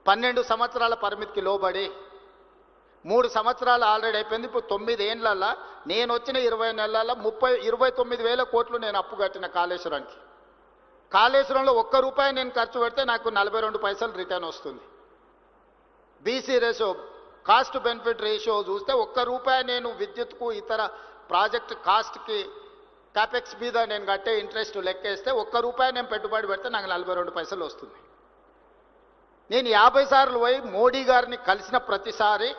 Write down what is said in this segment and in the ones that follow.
12 సంవత్సరాల పరిమితికి లోబడి 3 సంవత్సరాలు ఆల్రెడీ అయిపోయింది. ఇప్పుడు 9 ఏళ్ళల్లో నేను వచ్చిన 20 నెలల్లో 29,000 కోట్లు నేను అప్పు కట్టిన కాళేశ్వరానికి. కాళేశ్వరంలో ఒక్క రూపాయి నేను ఖర్చు పెడితే నాకు 42 పైసలు రిటర్న్ వస్తుంది. BC ratio, cost benefit ratio చూస్తే ఒక్క రూపాయి నేను విద్యుత్కు ఇతర ప్రాజెక్ట్ కాస్ట్కి క్యాపెక్స్ మీద నేను కట్టే ఇంట్రెస్ట్ లెక్కేస్తే ఒక్క రూపాయి నేను పెట్టుబడి పెడితే నాకు 42 పైసలు వస్తుంది. నేను 50 సార్లు పోయి మోడీ గారిని కలిసిన ప్రతిసారి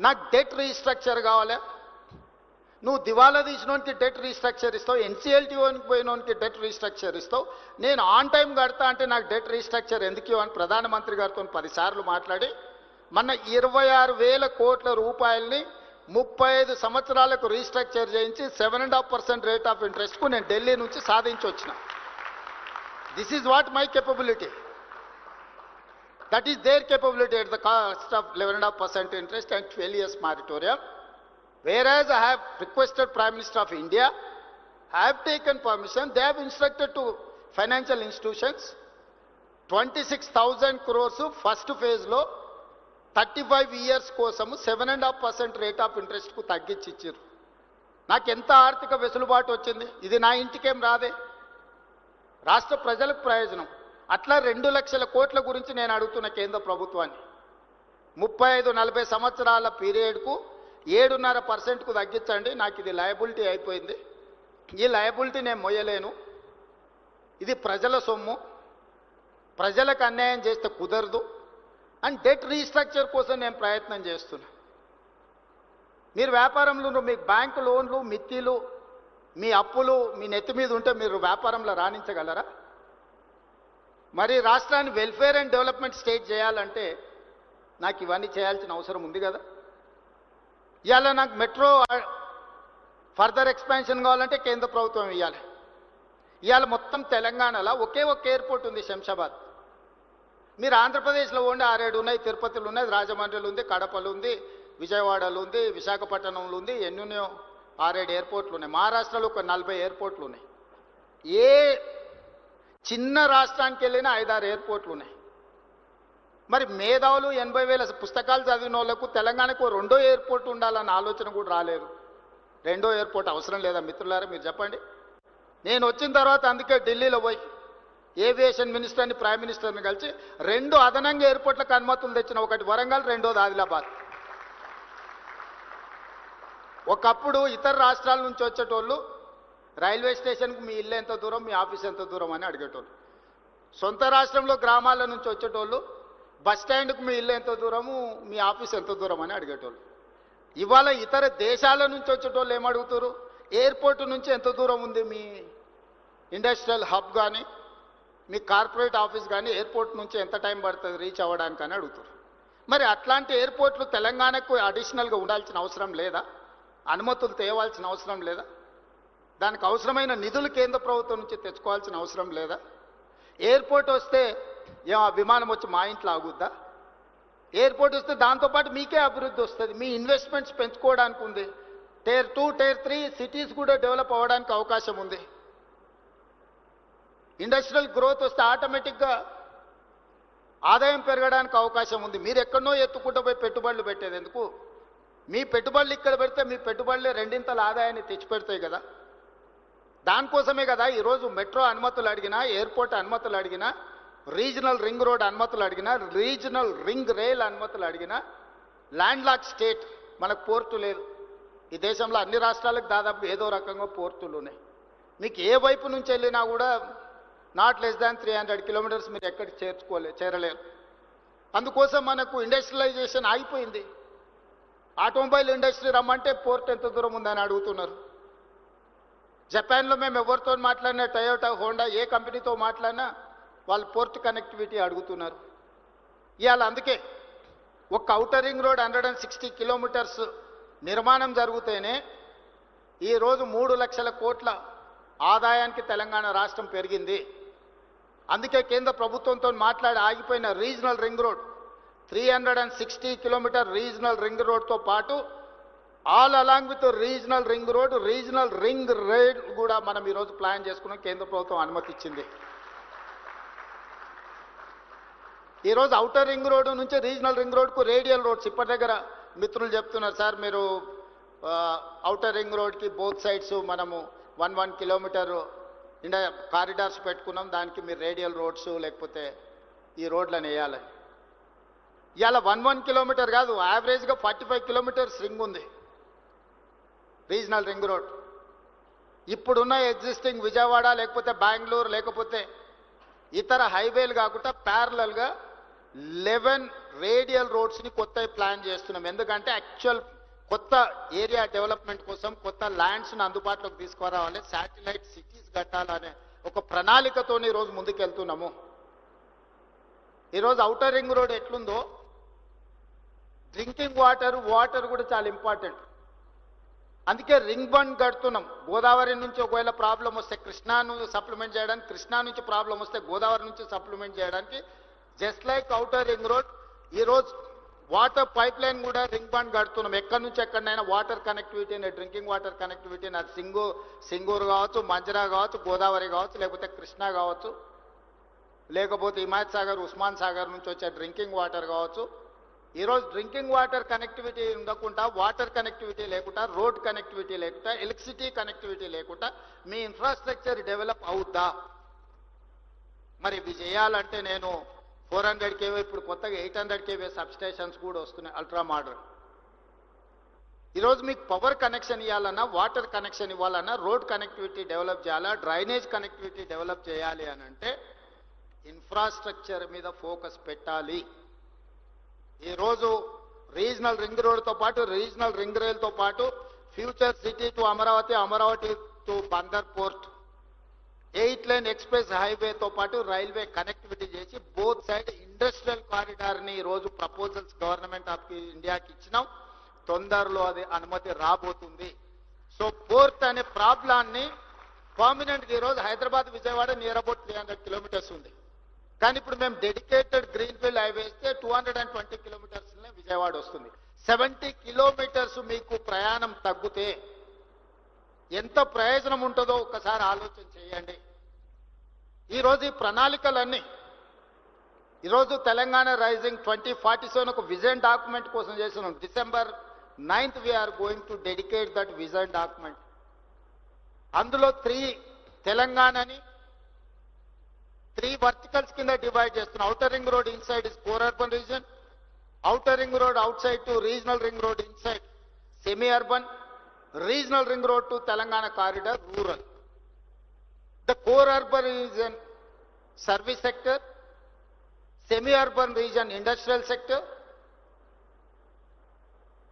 నాకు డెట్ రీస్ట్రక్చర్ కావాలి, నువ్వు దివాలా తీసినోనికి డెట్ రీస్ట్రక్చర్ ఇస్తావు, ఎన్సీఎల్టీ పోయినోనికి డెట్ రీస్ట్రక్చర్ ఇస్తావు, నేను ఆన్ టైం కడతా అంటే నాకు డెట్ రీస్ట్రక్చర్ ఎందుకు అని ప్రధానమంత్రి గారితో 10 సార్లు మాట్లాడి మొన్న 26,000 కోట్ల రూపాయలని 35 సంవత్సరాలకు రీస్ట్రక్చర్ చేయించి 7.5% రేట్ ఆఫ్ ఇంట్రెస్ట్కు నేను ఢిల్లీ నుంచి సాధించి వచ్చిన. This is what my capability. That is their capability at the cost of 11.5% interest and 12 years moratorium. Whereas I have requested Prime Minister of India, I have taken permission, they have instructed to financial institutions, 26,000 crores first phase lo 35 years కోసము 7.5% rate of ఇంట్రెస్ట్కు తగ్గించి ఇచ్చారు. నాకు ఎంత ఆర్థిక వెసులుబాటు వచ్చింది, ఇది నా ఇంటికేం రాదే, రాష్ట్ర ప్రజలకు ప్రయోజనం. అట్లా 2 లక్షల కోట్ల గురించి నేను అడుగుతున్న కేంద్ర ప్రభుత్వాన్ని 35-40 సంవత్సరాల పీరియడ్కు 7.5%కు తగ్గించండి, నాకు ఇది లయబిలిటీ అయిపోయింది, ఈ లయబిలిటీ నేను మొయ్యలేను, ఇది ప్రజల సొమ్ము, ప్రజలకు అన్యాయం చేస్తే కుదరదు అండ్ డెట్ రీస్ట్రక్చర్ కోసం నేను ప్రయత్నం చేస్తున్నా. మీరు వ్యాపారంలో మీ బ్యాంకు లోన్లు మిత్తిలు మీ అప్పులు మీ నెత్తి మీద ఉంటే మీరు వ్యాపారంలో రాణించగలరా? మరి రాష్ట్రాన్ని వెల్ఫేర్ అండ్ డెవలప్మెంట్ స్టేట్ చేయాలంటే నాకు ఇవన్నీ చేయాల్సిన అవసరం ఉంది కదా. ఇవాళ నాకు మెట్రో ఫర్దర్ ఎక్స్పాన్షన్ కావాలంటే కేంద్ర ప్రభుత్వం ఇవ్వాలి. ఇవాళ మొత్తం తెలంగాణలో ఒకే ఒక ఎయిర్పోర్ట్ ఉంది, శంషాబాద్. మీరు ఆంధ్రప్రదేశ్లో ఉండే 6-7 ఉన్నాయి, తిరుపతిలో ఉన్నది, రాజమండ్రిలో ఉంది, కడపలో ఉంది, విజయవాడలో ఉంది, విశాఖపట్నంలో ఉంది, ఎన్నో 6-7 ఎయిర్పోర్ట్లు ఉన్నాయి. మహారాష్ట్రలో ఒక 40 ఎయిర్పోర్ట్లు ఉన్నాయి. ఏ చిన్న రాష్ట్రానికి వెళ్ళినా 5-6 ఎయిర్పోర్ట్లు ఉన్నాయి. మరి మేధావులు 80,000 పుస్తకాలు చదివిన వాళ్ళకు తెలంగాణకు 2వ ఎయిర్పోర్ట్ ఉండాలన్న ఆలోచన కూడా రాలేదు. 2వ ఎయిర్పోర్ట్ అవసరం లేదా మిత్రులారా? మీరు చెప్పండి. నేను వచ్చిన తర్వాత అందుకే ఢిల్లీలో పోయి ఏవియేషన్ మినిస్టర్ని ప్రైమ్ మినిస్టర్ని కలిసి 2 అదనంగా ఎయిర్పోర్ట్లకు అనుమతులు తెచ్చిన, ఒకటి వరంగల్, 2వది ఆదిలాబాద్. ఒకప్పుడు ఇతర రాష్ట్రాల నుంచి వచ్చేటోళ్ళు రైల్వే స్టేషన్కు మీ ఇల్లు ఎంత దూరం, మీ ఆఫీస్ ఎంత దూరం అని అడిగేటోళ్ళు. సొంత రాష్ట్రంలో గ్రామాల నుంచి వచ్చేటోళ్ళు బస్ స్టాండ్కు మీ ఇల్లు ఎంత దూరము, మీ ఆఫీస్ ఎంత దూరం అని అడిగేటోళ్ళు. ఇవాళ ఇతర దేశాల నుంచి వచ్చేటోళ్ళు ఏమడుగుతారు, ఎయిర్పోర్ట్ నుంచి ఎంత దూరం ఉంది మీ ఇండస్ట్రియల్ హబ్ కానీ మీ కార్పొరేట్ ఆఫీస్ కానీ ఎయిర్పోర్ట్ నుంచి ఎంత టైం పడుతుంది రీచ్ అవ్వడానికి అని అడుగుతారు. మరి అట్లాంటి ఎయిర్పోర్ట్లు తెలంగాణకు అడిషనల్గా ఉండాల్సిన అవసరం లేదా? అనుమతులు తేవాల్సిన అవసరం లేదా? దానికి అవసరమైన నిధులు కేంద్ర ప్రభుత్వం నుంచి తెచ్చుకోవాల్సిన అవసరం లేదా? ఎయిర్పోర్ట్ వస్తే విమానం వచ్చి మా ఇంట్లో ఆగుద్దా? ఎయిర్పోర్ట్ వస్తే దాంతోపాటు మీకే అభివృద్ధి వస్తుంది, మీ ఇన్వెస్ట్మెంట్స్ పెంచుకోవడానికి ఉంది, Tier 2, Tier 3 సిటీస్ కూడా డెవలప్ అవ్వడానికి అవకాశం ఉంది. ఇండస్ట్రియల్ గ్రోత్ వస్తే ఆటోమేటిక్గా ఆదాయం పెరగడానికి అవకాశం ఉంది. మీరు ఎక్కడనో ఎత్తుకుంటూ పోయి పెట్టుబడులు పెట్టేది ఎందుకు? మీ పెట్టుబడులు ఇక్కడ పెడితే మీ పెట్టుబడులే 2 ఆదాయాన్ని తెచ్చిపెడతాయి కదా. దానికోసమే కదా ఈరోజు మెట్రో అనుమతులు అడిగినా, ఎయిర్పోర్ట్ అనుమతులు అడిగినా, రీజనల్ రింగ్ రోడ్ అనుమతులు అడిగినా, రీజనల్ రింగ్ రైల్ అనుమతులు అడిగినా, ల్యాండ్ లాక్ స్టేట్, మనకు పోర్టు లేదు. ఈ దేశంలో అన్ని రాష్ట్రాలకు దాదాపు ఏదో రకంగా పోర్టులు ఉన్నాయి. మీకు ఏ వైపు నుంచి వెళ్ళినా కూడా నాట్ లెస్ దాన్ 300 కిలోమీటర్స్ మీరు ఎక్కడికి చేరలేరు. అందుకోసం మనకు ఇండస్ట్రియలైజేషన్ ఆగిపోయింది. ఆటోమొబైల్ ఇండస్ట్రీ రమ్మంటే పోర్ట్ ఎంత దూరం ఉందని అడుగుతున్నారు. జపాన్లో మేము ఎవరితో మాట్లాడినా, టయోటా, హోండా, ఏ కంపెనీతో మాట్లాడినా వాళ్ళు పోర్ట్ కనెక్టివిటీ అడుగుతున్నారు. ఇవాళ అందుకే ఒక ఔటర్ రింగ్ రోడ్ 160 కిలోమీటర్స్ నిర్మాణం జరిగితేనే ఈరోజు 3 లక్షల కోట్ల ఆదాయానికి తెలంగాణ రాష్ట్రం పెరిగింది. అందుకే కేంద్ర ప్రభుత్వంతో మాట్లాడి ఆగిపోయిన regional ring road 360 kilometre regional ring రోడ్తో పాటు all along with regional ring road, regional ring ride కూడా మనం ఈరోజు ప్లాన్ చేసుకున్నాం. కేంద్ర ప్రభుత్వం అనుమతి ఇచ్చింది. ఈరోజు ఔటర్ రింగ్ రోడ్ నుంచి రీజనల్ రింగ్ రోడ్కు రేడియల్ రోడ్స్ ఇప్పటి దగ్గర మిత్రులు చెప్తున్నారు, సార్ మీరు ఔటర్ రింగ్ రోడ్కి బోత్ సైడ్స్ మనము 1 కిలోమీటర్ ఇండియా కారిడార్స్ పెట్టుకున్నాం, దానికి మీరు రేడియల్ రోడ్స్ లేకపోతే ఈ రోడ్లను వేయాలని. ఇవాళ 1 కిలోమీటర్ కాదు, యావరేజ్గా 45 కిలోమీటర్స్ రింగ్ ఉంది రీజనల్ రింగ్ రోడ్. ఇప్పుడున్న ఎగ్జిస్టింగ్ విజయవాడ లేకపోతే బెంగళూరు లేకపోతే ఇతర హైవేలు కాకుండా ప్యారలల్గా 11 రేడియల్ రోడ్స్ని కొత్త ప్లాన్ చేస్తున్నాం. ఎందుకంటే యాక్చువల్ కొత్త ఏరియా డెవలప్మెంట్ కోసం కొత్త ల్యాండ్స్ని అందుబాటులోకి తీసుకురావాలి, శాటిలైట్ సిటీస్ కట్టాలనే ఒక ప్రణాళికతో ఈరోజు ముందుకెళ్తున్నాము. ఈరోజు ఔటర్ రింగ్ రోడ్ ఎట్లుందో డ్రింకింగ్ వాటర్ కూడా చాలా ఇంపార్టెంట్. అందుకే రింగ్ బండ్ కడుతున్నాం. గోదావరి నుంచి ఒకవేళ ప్రాబ్లం వస్తే కృష్ణాను సప్లిమెంట్ చేయడానికి, కృష్ణా నుంచి ప్రాబ్లం వస్తే గోదావరి నుంచి సప్లిమెంట్ చేయడానికి, just like outer ring road ఈరోజు వాటర్ పైప్ లైన్ కూడా రింగ్ బండ్ కడుతున్నాం. ఎక్కడి నుంచి ఎక్కడైనా వాటర్ కనెక్టివిటీని, డ్రింకింగ్ వాటర్ కనెక్టివిటీని, అది సింగూరు కావచ్చు, మంజరా కావచ్చు, గోదావరి కావచ్చు, లేకపోతే కృష్ణా కావచ్చు, లేకపోతే హిమాయత్ సాగర్, ఉస్మాన్ సాగర్ నుంచి వచ్చే డ్రింకింగ్ వాటర్ కావచ్చు. ఈరోజు డ్రింకింగ్ వాటర్ కనెక్టివిటీ ఉండకుండా, వాటర్ కనెక్టివిటీ లేకుండా, రోడ్ కనెక్టివిటీ లేకుండా, ఎలక్ట్రిసిటీ కనెక్టివిటీ లేకుండా మీ ఇన్ఫ్రాస్ట్రక్చర్ డెవలప్ అవుద్దా? మరి ఇవి చేయాలంటే నేను 400 kV, ఇప్పుడు కొత్తగా 800 kV సబ్స్టేషన్స్ కూడా వస్తున్నాయి అల్ట్రా మోడర్న్. ఈరోజు మీకు పవర్ కనెక్షన్ ఇవ్వాలన్నా, వాటర్ కనెక్షన్ ఇవ్వాలన్నా, రోడ్ కనెక్టివిటీ డెవలప్ చేయాలా, డ్రైనేజ్ కనెక్టివిటీ డెవలప్ చేయాలి అని అంటే ఇన్ఫ్రాస్ట్రక్చర్ మీద ఫోకస్ పెట్టాలి. ఈరోజు రీజనల్ రింగ్ రోడ్తో పాటు, రీజనల్ రింగ్ రైల్తో పాటు future city to Amaravati, Amaravati to Bandar port, 8 line express హైవేతో పాటు రైల్వే కనెక్టివిటీ చేసి బోత్ సైడ్ ఇండస్ట్రియల్ కారిడార్ని ఈరోజు ప్రపోజల్స్ గవర్నమెంట్ ఆఫ్ ఇండియాకి ఇచ్చినాం. తొందరలో అది అనుమతి రాబోతుంది. సో పోర్ట్ అనే ప్రాబ్లాన్ని పర్మనెంట్గా ఈరోజు Hyderabad Vijayawada near about 300 kilometres ఉంది. కానీ ఇప్పుడు మేము డెడికేటెడ్ గ్రీన్ఫీల్డ్ హైవే ఇస్తే 220 కిలోమీటర్స్నే విజయవాడ వస్తుంది. 70 కిలోమీటర్స్ మీకు ప్రయాణం తగ్గితే ఎంత ప్రయోజనం ఉంటుందో ఒక్కసారి ఆలోచన చేయండి. ఈరోజు ఈ ప్రణాళికలన్నీ ఈరోజు తెలంగాణ రైజింగ్ 2047 ఒక విజన్ డాక్యుమెంట్ కోసం చేస్తున్నాం. December 9th we're going to dedicate that vision document. అందులో 3 తెలంగాణని 3 వర్టికల్స్ కింద డివైడ్ చేస్తున్నాం. Outer ring road inside is core urban region, outer ring road outside to regional ring road inside semi urban, regional ring road to Telangana corridor rural. The core urban region service sector, semi-urban region industrial sector,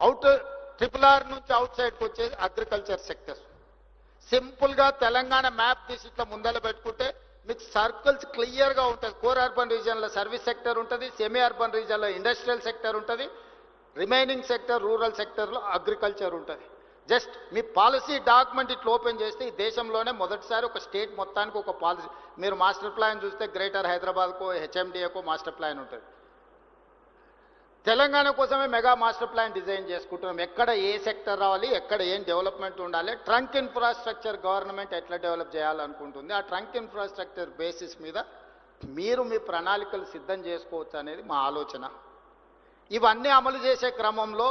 outer RRR నుంచి out సైడ్కి వచ్చేది agriculture sector. సింపుల్గా Telangana map తీసి ఇట్లా ముందర పెట్టుకుంటే మీకు circles క్లియర్గా ఉంటుంది. కోర్ అర్బన్ రీజన్లో సర్వీస్ సెక్టర్ ఉంటుంది, సెమీ అర్బన్ రీజన్లో ఇండస్ట్రియల్ సెక్టర్ ఉంటుంది, రిమైనింగ్ సెక్టర్ రూరల్ సెక్టర్లో అగ్రికల్చర్ ఉంటుంది. జస్ట్ మీ పాలసీ డాక్యుమెంట్ ఇట్లా ఓపెన్ చేస్తే ఈ దేశంలోనే మొదటిసారి ఒక స్టేట్ మొత్తానికి ఒక పాలసీ. మీరు మాస్టర్ ప్లాన్ చూస్తే గ్రేటర్ హైదరాబాద్కో హెచ్ఎండిఏకో మాస్టర్ ప్లాన్ ఉంటుంది. తెలంగాణ కోసమే మెగా మాస్టర్ ప్లాన్ డిజైన్ చేసుకుంటున్నాం. ఎక్కడ ఏ సెక్టర్ రావాలి, ఎక్కడ ఏం డెవలప్మెంట్ ఉండాలి, ట్రంక్ ఇన్ఫ్రాస్ట్రక్చర్ గవర్నమెంట్ ఎట్లా డెవలప్ చేయాలనుకుంటుంది, ఆ ట్రంక్ ఇన్ఫ్రాస్ట్రక్చర్ బేసిస్ మీద మీరు మీ ప్రణాళికలు సిద్ధం చేసుకోవచ్చు అనేది మా ఆలోచన. ఇవన్నీ అమలు చేసే క్రమంలో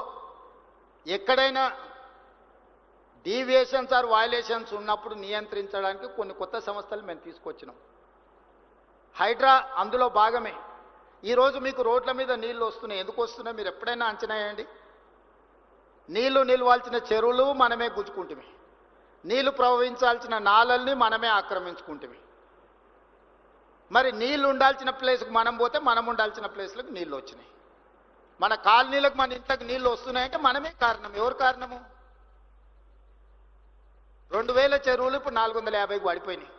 ఎక్కడైనా డీవియేషన్స్ ఆర్ వయలేషన్స్ ఉన్నప్పుడు నియంత్రించడానికి కొన్ని కొత్త సంస్థలు మేము తీసుకొచ్చినాం. హైడ్రా అందులో భాగమే. ఈరోజు మీకు రోడ్ల మీద నీళ్లు వస్తున్నాయి. ఎందుకు వస్తున్నాయి మీరు ఎప్పుడైనా అంచనా వేయండి. నీళ్లు నిలవాల్సిన చెరువులు మనమే గుంజుకుంటుమి, నీళ్లు ప్రవహించాల్సిన నాలల్ని మనమే ఆక్రమించుకుంటుమి. మరి నీళ్లు ఉండాల్సిన ప్లేస్కి మనం పోతే మనం ఉండాల్సిన ప్లేస్లకు నీళ్లు వచ్చినాయి. మన కాలనీలకు మన ఇంట్లోకి నీళ్లు వస్తున్నాయంటే మనమే కారణం. ఎవరు కారణము? 2000 చెరువులు ఇప్పుడు 450కి పడిపోయినాయి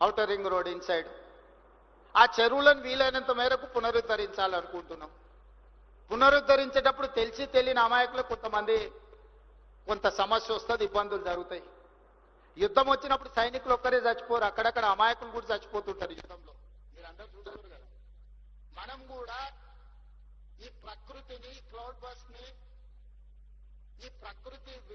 ఔటర్ రింగ్ రోడ్ ఇన్సైడ్. ఆ చెరువులను వీలైనంత మేరకు పునరుద్ధరించాలనుకుంటున్నాం. పునరుద్ధరించేటప్పుడు తెలిసి తెలియని అమాయకులు కొంతమంది కొంత సమస్య వస్తుంది, ఇబ్బందులు జరుగుతాయి. యుద్ధం వచ్చినప్పుడు సైనికులు ఒక్కరే చచ్చిపోరు, అక్కడక్కడ అమాయకులు కూడా చచ్చిపోతుంటారు యుద్ధంలో. మీరు అందరూ చూస్తారు కదా. మనం కూడా ఈ ప్రకృతిని, క్లౌడ్ బస్ట్ ని, ఈ ప్రకృతి